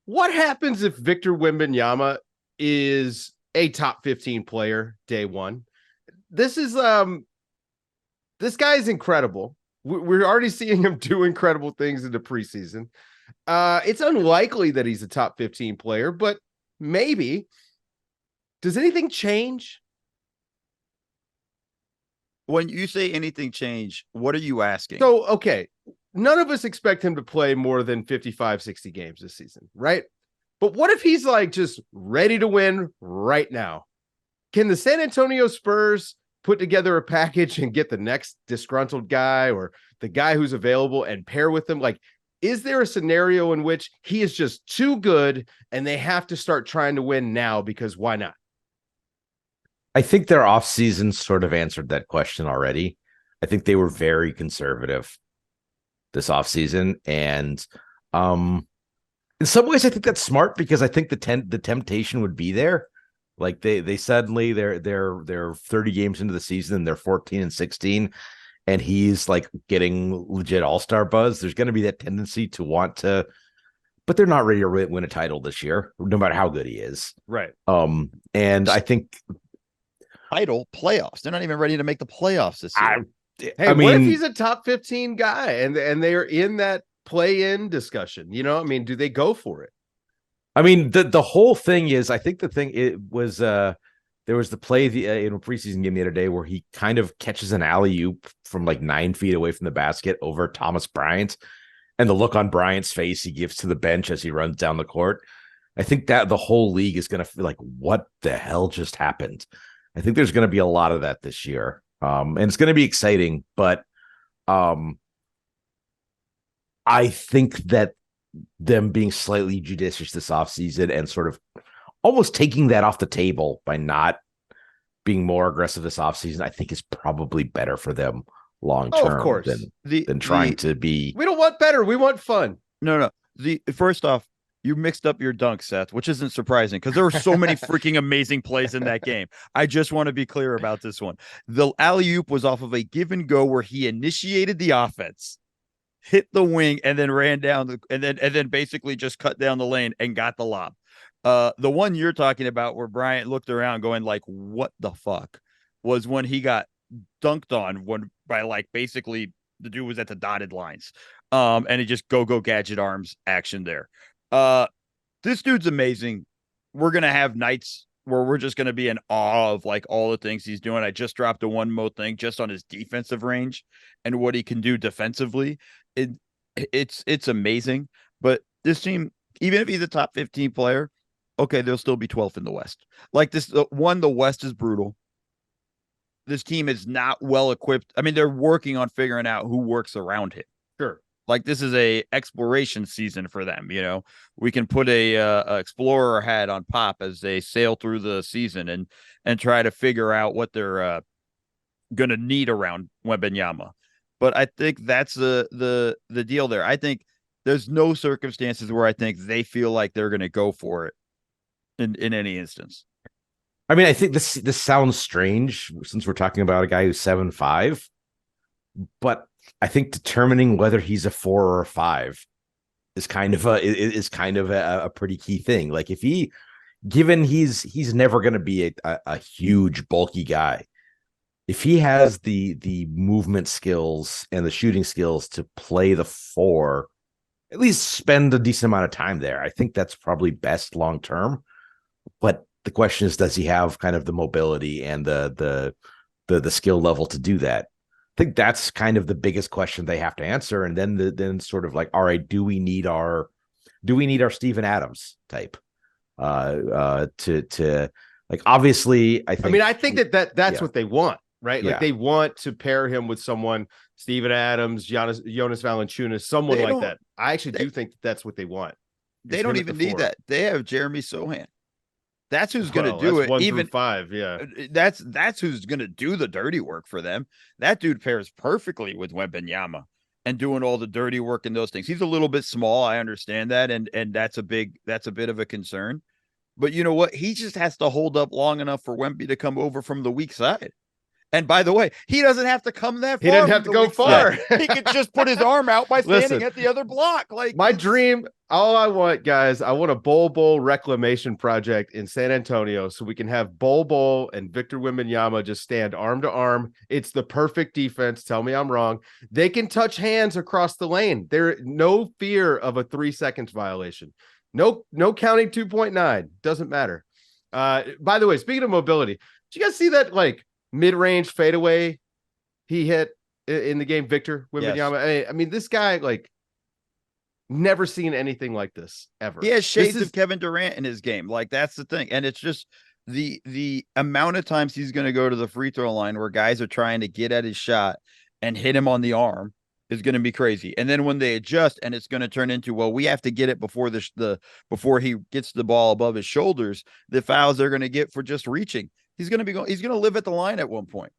What happens if Victor Wembanyama is a top 15 player day one? This is this guy is incredible. We're already seeing him do incredible things in the preseason. It's unlikely that he's a top 15 player, but maybe. Does anything change? When you say anything change, what are you asking? So, okay, none of us expect him to play more than 55, 60 games this season, right? But what if he's like just ready to win right now? Can the San Antonio Spurs put together a package and get the next disgruntled guy or the guy who's available and pair with them? Like, is there a scenario in which he is just too good and they have to start trying to win now because why not? I think their offseason sort of answered that question already. I think they were very conservative this offseason. And in some ways, I think that's smart because I think the temptation would be there. Like they suddenly they're 30 games into the season and they're 14-16, and he's like getting legit all-star buzz. There's going to be that tendency to want to, but they're not ready to win a title this year, no matter how good he is. Right. And I think title playoffs. They're not even ready to make the playoffs this year. I mean, what if he's a top 15 guy and they are in that play-in discussion? You know, I mean, do they go for it? I mean, the whole thing is, I think the thing it was there was the play in a preseason game the other day where he kind of catches an alley-oop from like 9 feet away from the basket over Thomas Bryant, and the look on Bryant's face he gives to the bench as he runs down the court. I think that the whole league is going to feel like, what the hell just happened? I think there's going to be a lot of that this year. And it's going to be exciting, but I think that them being slightly judicious this offseason and sort of almost taking that off the table by not being more aggressive this offseason, I think is probably better for them long term. Of course. Than trying to be. We don't want better. We want fun. No. First off, you mixed up your dunk, Seth, which isn't surprising because there were so many freaking amazing plays in that game. I just want to be clear about this one. The alley-oop was off of a give and go where he initiated the offense, hit the wing, and then ran down and then basically just cut down the lane and got the lob. The one you're talking about where Bryant looked around going like, what the fuck, was when he got dunked on by like basically the dude was at the dotted lines. And he just go gadget arms action there. This dude's amazing. We're going to have nights where we're just going to be in awe of like all the things he's doing. I just dropped a one more thing just on his defensive range and what he can do defensively. It's amazing. But this team, even if he's a top 15 player, okay, they'll still be 12th in the West. Like this, the West is brutal. This team is not well equipped. I mean, they're working on figuring out who works around him. Sure. Like this is a exploration season for them. You know, we can put a explorer hat on Pop as they sail through the season and try to figure out what they're going to need around Wembanyama. But I think that's the deal there. I think there's no circumstances where I think they feel like they're going to go for it in any instance. I mean, I think this sounds strange since we're talking about a guy who's 7'5", but I think determining whether he's a 4 or a 5 is kind of a pretty key thing. Like if he's never going to be a huge bulky guy. If he has the movement skills and the shooting skills to play the 4, at least spend a decent amount of time there, I think that's probably best long term. But the question is, does he have kind of the mobility and the skill level to do that? I think that's kind of the biggest question they have to answer. And then sort of like, all right, do we need our Steven Adams type to like, obviously I think that's what they want, right? Like they want to pair him with someone, Steven Adams, Jonas Valanciunas, someone like that. I actually do think that's what they want. They don't even need that. They have Jeremy Sohan. That's who's going to do it. 1 through 5, yeah. That's who's going to do the dirty work for them. That dude pairs perfectly with Wembanyama and doing all the dirty work and those things. He's a little bit small, I understand that, and that's a bit of a concern. But you know what? He just has to hold up long enough for Wemby to come over from the weak side. And by the way, he doesn't have to come that far. He didn't have to go far. He could just put his arm out by standing Listen, at the other block. Like my dream, all I want, guys, I want a Bowl reclamation project in San Antonio so we can have Bowl and Victor Wembanyama just stand arm to arm. It's the perfect defense. Tell me I'm wrong. They can touch hands across the lane. There no fear of a 3 seconds violation. No counting 2.9. Doesn't matter. By the way, speaking of mobility, did you guys see that like mid-range fadeaway he hit in the game, Victor Wembanyama? Yes. I mean, this guy, like, never seen anything like this ever. He has shades of Kevin Durant in his game. Like, that's the thing. And it's just the amount of times he's going to go to the free throw line where guys are trying to get at his shot and hit him on the arm is going to be crazy. And then when they adjust and it's going to turn into, well, we have to get it before before he gets the ball above his shoulders, the fouls they're going to get for just reaching. He's going to live at the line at one point.